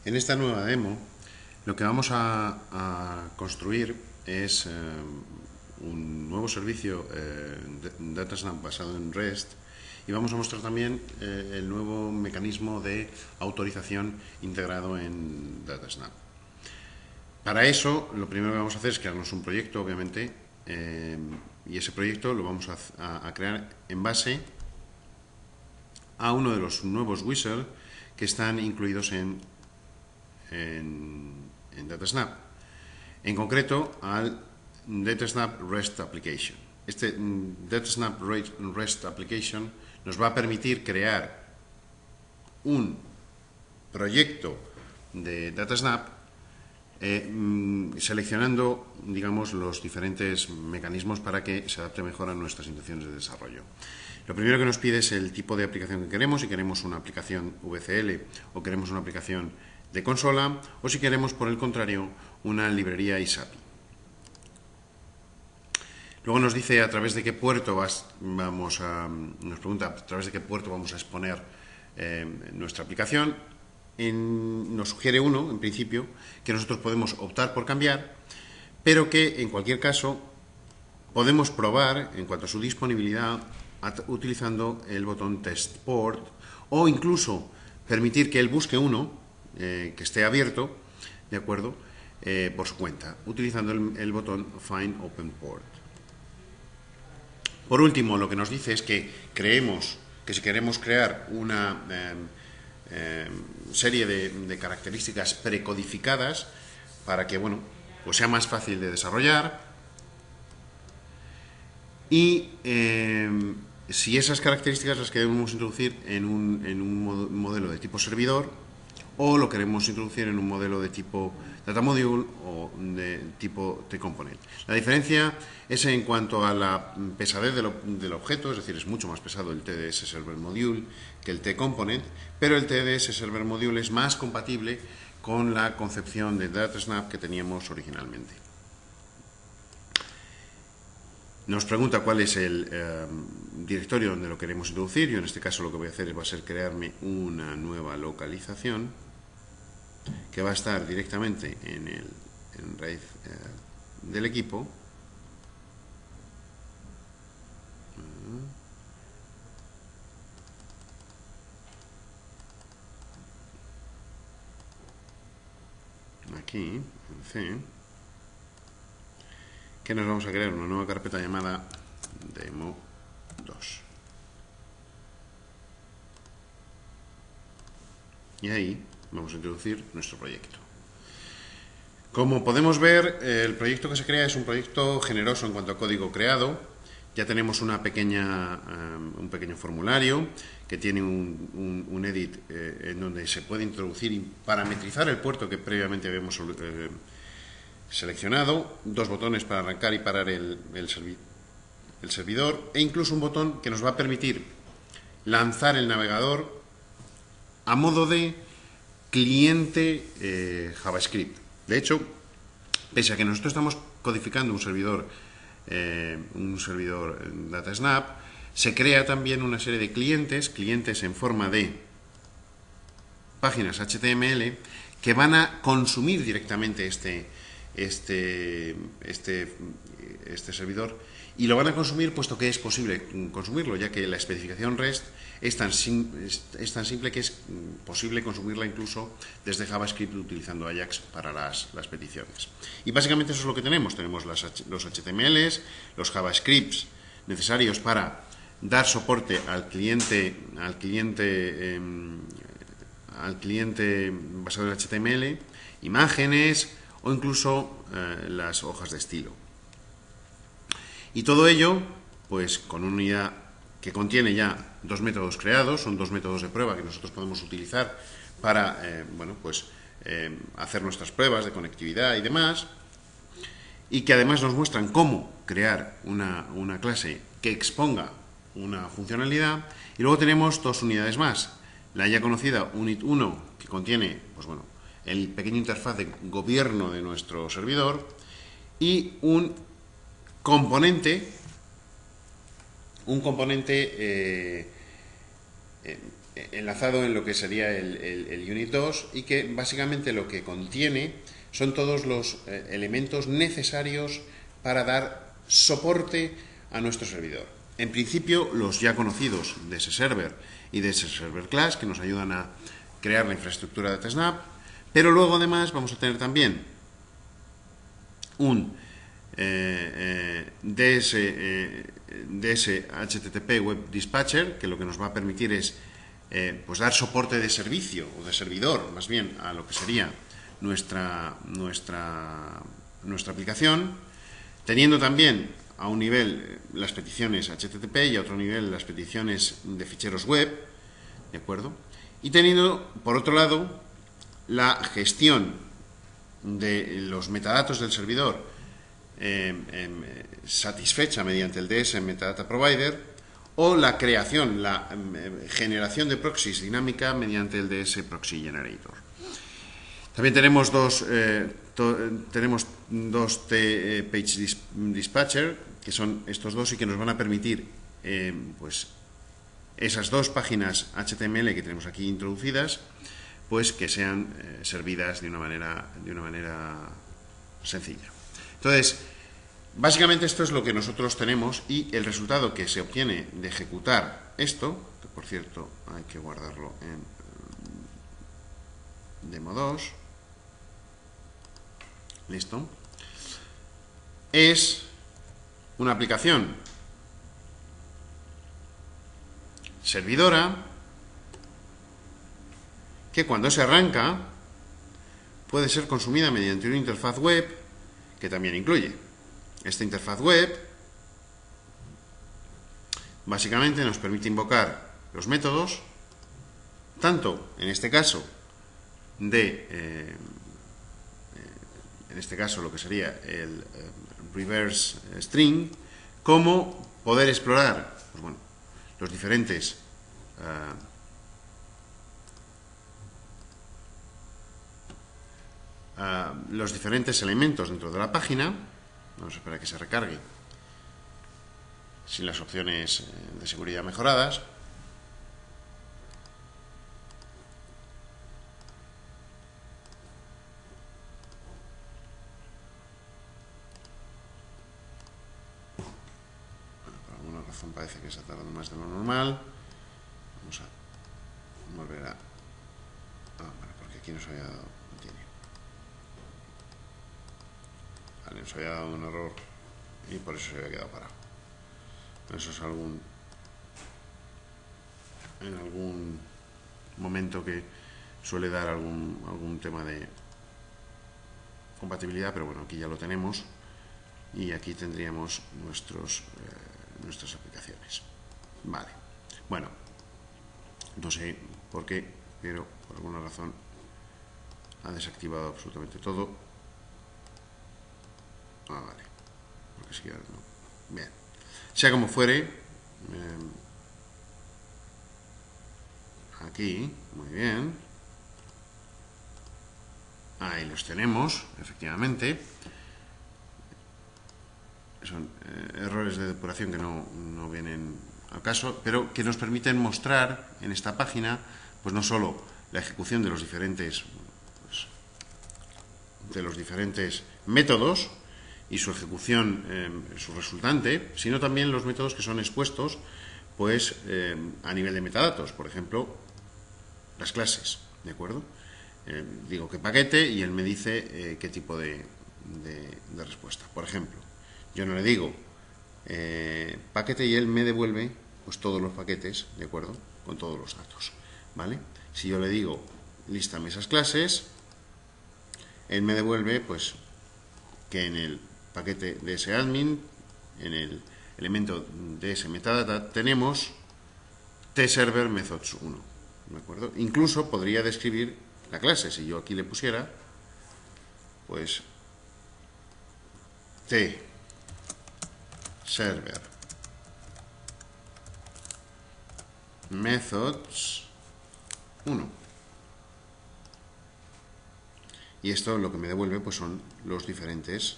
En esta nueva demo lo que vamos a construir es un nuevo servicio DataSnap basado en REST, y vamos a mostrar también el nuevo mecanismo de autorización integrado en DataSnap. Para eso, lo primero que vamos a hacer es crearnos un proyecto, obviamente, y ese proyecto lo vamos a crear en base a uno de los nuevos wizards que están incluidos en DataSnap. En concreto, al DataSnap REST Application. Este DataSnap REST Application nos va a permitir crear un proyecto de DataSnap seleccionando, digamos, los diferentes mecanismos para que se adapte mejor a nuestras intenciones de desarrollo. Lo primero que nos pide es el tipo de aplicación que queremos, si queremos una aplicación VCL o queremos una aplicación de consola, o si queremos, por el contrario, una librería ISAPI. Luego nos dice a través de qué puerto nos pregunta a través de qué puerto vamos a exponer nuestra aplicación. Nos sugiere uno, en principio, que nosotros podemos optar por cambiar, pero que en cualquier caso podemos probar en cuanto a su disponibilidad utilizando el botón Test Port, o incluso permitir que él busque uno que esté abierto, ¿de acuerdo?, por su cuenta, utilizando el botón Find Open Port. Por último, lo que nos dice es que creemos que si queremos crear una serie de características precodificadas para que, bueno, pues sea más fácil de desarrollar, y si esas características las queremos introducir en un modelo de tipo servidor, o lo queremos introducir en un modelo de tipo Data Module o de tipo T-Component. La diferencia es en cuanto a la pesadez del objeto, es decir, es mucho más pesado el TDS Server Module que el T-Component, pero el TDS Server Module es más compatible con la concepción de DataSnap que teníamos originalmente. Nos pregunta cuál es el directorio donde lo queremos introducir. Yo en este caso lo que voy a hacer va a ser crearme una nueva localización que va a estar directamente en raíz del equipo. Aquí, en C, que nos vamos a crear una nueva carpeta llamada Demo 2. Y ahí vamos a introducir nuestro proyecto. Como podemos ver, el proyecto que se crea es un proyecto generoso en cuanto a código creado. Ya tenemos un pequeño formulario que tiene un edit en donde se puede introducir y parametrizar el puerto que previamente habíamos seleccionado, dos botones para arrancar y parar el servidor, e incluso un botón que nos va a permitir lanzar el navegador a modo de cliente JavaScript. De hecho, pese a que nosotros estamos codificando un servidor DataSnap, se crea también una serie de clientes en forma de páginas HTML que van a consumir directamente este servidor, y lo van a consumir puesto que es posible consumirlo, ya que la especificación REST es tan simple que es posible consumirla incluso desde JavaScript utilizando Ajax para las peticiones. Y básicamente eso es lo que tenemos. Tenemos los HTMLs, los JavaScripts necesarios para dar soporte al cliente basado en HTML, imágenes o incluso las hojas de estilo. Y todo ello, pues, con una unidad que contiene ya dos métodos creados. Son dos métodos de prueba que nosotros podemos utilizar para hacer nuestras pruebas de conectividad y demás, y que además nos muestran cómo crear una clase que exponga una funcionalidad. Y luego tenemos dos unidades más: la ya conocida Unit 1, que contiene, pues bueno, el pequeño interfaz de gobierno de nuestro servidor, y un componente enlazado en lo que sería el Unit 2 y que básicamente lo que contiene son todos los elementos necesarios para dar soporte a nuestro servidor. En principio, los ya conocidos de ese server y de ese server class que nos ayudan a crear la infraestructura de TSNAP, pero luego además vamos a tener también un DS HTTP Web Dispatcher, que lo que nos va a permitir es pues dar soporte de servicio o de servidor, más bien, a lo que sería nuestra aplicación, teniendo también a un nivel las peticiones HTTP y a otro nivel las peticiones de ficheros web, ¿de acuerdo? Y teniendo, por otro lado, la gestión de los metadatos del servidor satisfecha mediante el DS Metadata Provider, o la creación, la generación de proxies dinámica mediante el DS Proxy Generator. También tenemos dos Page Dispatcher, que son estos dos y que nos van a permitir pues esas dos páginas HTML que tenemos aquí introducidas, pues que sean servidas de una manera sencilla. Entonces, básicamente esto es lo que nosotros tenemos y el resultado que se obtiene de ejecutar esto, que por cierto hay que guardarlo en demo 2, listo, es una aplicación servidora que cuando se arranca puede ser consumida mediante una interfaz web que también incluye. Esta interfaz web básicamente nos permite invocar los métodos, tanto en este caso lo que sería el reverse string, como poder explorar pues bueno, los diferentes elementos dentro de la página. Vamos a esperar a que se recargue sin las opciones de seguridad mejoradas. Por alguna razón parece que está tardando más de lo normal. Vamos a volver a... bueno, porque aquí nos había dado... no tiene. Vale, nos había dado un error y por eso se había quedado parado. Eso es en algún momento que suele dar algún tema de compatibilidad, pero bueno, aquí ya lo tenemos y aquí tendríamos nuestras aplicaciones. Vale, bueno, no sé por qué, pero por alguna razón ha desactivado absolutamente todo. Vale, porque si ahora no. Bien, sea como fuere, aquí, muy bien, ahí los tenemos, efectivamente. Son errores de depuración que no vienen al caso, pero que nos permiten mostrar en esta página, pues no solo la ejecución de los diferentes métodos y su ejecución, su resultante, sino también los métodos que son expuestos pues a nivel de metadatos, por ejemplo, las clases, ¿de acuerdo? Digo qué paquete y él me dice qué tipo de respuesta. Por ejemplo, yo no le digo paquete y él me devuelve pues todos los paquetes, ¿de acuerdo? Con todos los datos, ¿vale? Si yo le digo lístame esas clases, él me devuelve pues que en el paquete de ese admin, en el elemento de ese metadata, tenemos tserver methods 1, ¿de acuerdo? Incluso podría describir la clase, si yo aquí le pusiera pues tserver methods 1, y esto lo que me devuelve pues son los diferentes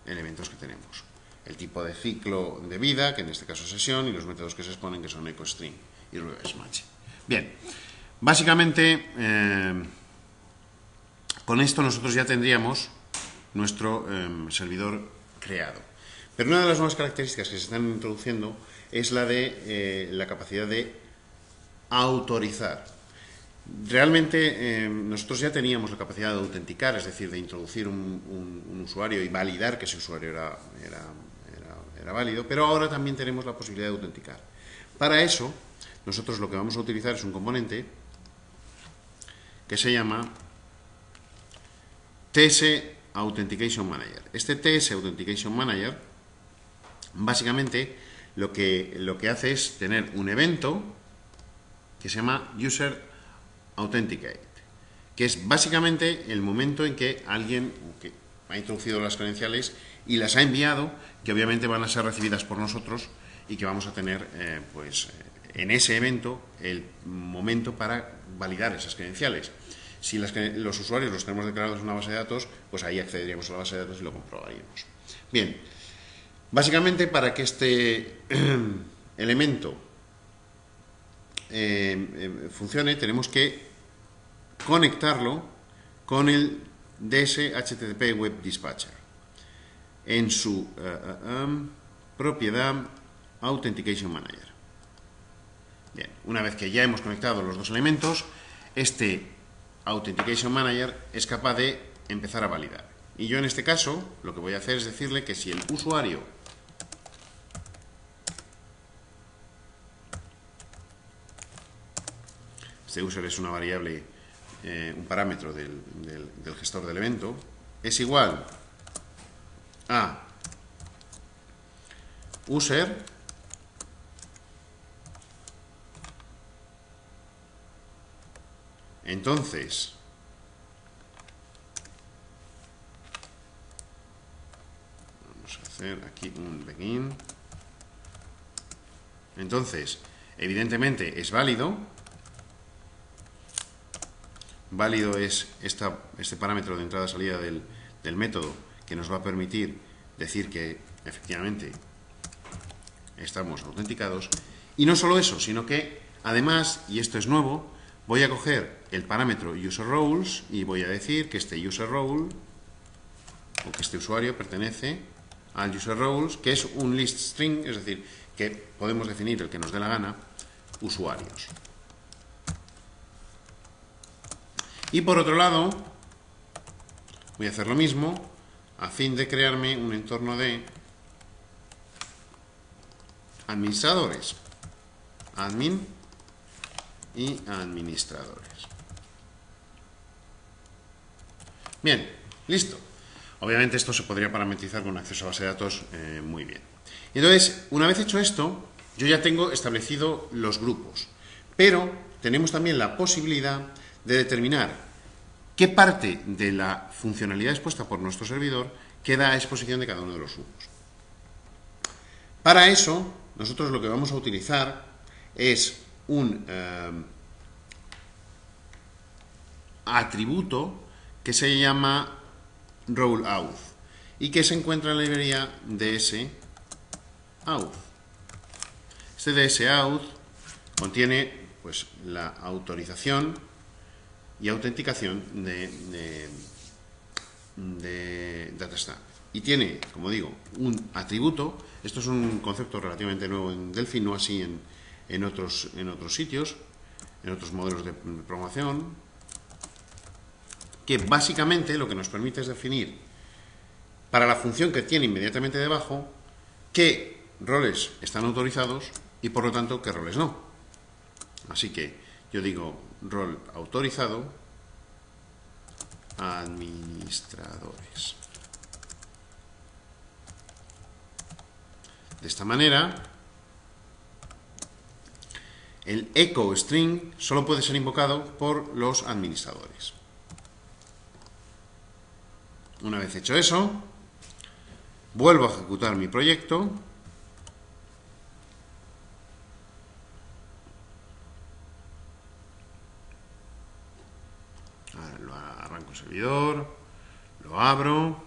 elementos que tenemos, el tipo de ciclo de vida, que en este caso es sesión, y los métodos que se exponen, que son echoString y reverse match. Bien, básicamente con esto nosotros ya tendríamos nuestro servidor creado. Pero una de las nuevas características que se están introduciendo es la de la capacidad de autorizar. Realmente nosotros ya teníamos la capacidad de autenticar, es decir, de introducir un usuario y validar que ese usuario era válido, pero ahora también tenemos la posibilidad de autenticar. Para eso, nosotros lo que vamos a utilizar es un componente que se llama TS Authentication Manager. Este TS Authentication Manager básicamente lo que hace es tener un evento que se llama User Authenticate, que es básicamente el momento en que alguien que ha introducido las credenciales y las ha enviado, que obviamente van a ser recibidas por nosotros y que vamos a tener en ese evento el momento para validar esas credenciales. Si los usuarios los tenemos declarados en una base de datos, pues ahí accederíamos a la base de datos y lo comprobaríamos. Bien, básicamente para que este elemento funcione, tenemos que conectarlo con el DSHTTP Web Dispatcher en su propiedad Authentication Manager. Bien, una vez que ya hemos conectado los dos elementos, este Authentication Manager es capaz de empezar a validar. Y yo en este caso lo que voy a hacer es decirle que si el usuario este user es una variable, un parámetro del gestor del evento, es igual a user entonces vamos a hacer aquí un begin. Entonces evidentemente es válido. Válido es este parámetro de entrada-salida del método que nos va a permitir decir que efectivamente estamos autenticados. Y no solo eso, sino que además, y esto es nuevo, voy a coger el parámetro userRoles y voy a decir que este userRole o que este usuario pertenece al userRoles, que es un list string, es decir, que podemos definir el que nos dé la gana, usuarios. Y por otro lado, voy a hacer lo mismo a fin de crearme un entorno de administradores. Admin y administradores. Bien, listo. Obviamente esto se podría parametrizar con acceso a base de datos muy bien. Entonces, una vez hecho esto, yo ya tengo establecido los grupos. Pero tenemos también la posibilidad de determinar qué parte de la funcionalidad expuesta por nuestro servidor queda a exposición de cada uno de los grupos. Para eso, nosotros lo que vamos a utilizar es un atributo que se llama rollout y que se encuentra en la librería DSAuth. Este DSAuth contiene pues la autorización y autenticación de DataStamp. Y tiene, como digo, un atributo. Esto es un concepto relativamente nuevo en Delphi, no así en otros sitios, en otros modelos de programación, que básicamente lo que nos permite es definir para la función que tiene inmediatamente debajo qué roles están autorizados y por lo tanto qué roles no. Así que yo digo rol autorizado, administradores. De esta manera, el echo string solo puede ser invocado por los administradores. Una vez hecho eso, vuelvo a ejecutar mi proyecto. Lo arranco el servidor, lo abro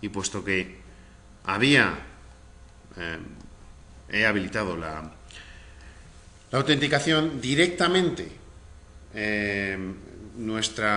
y puesto que he habilitado La autenticación directamente, nuestra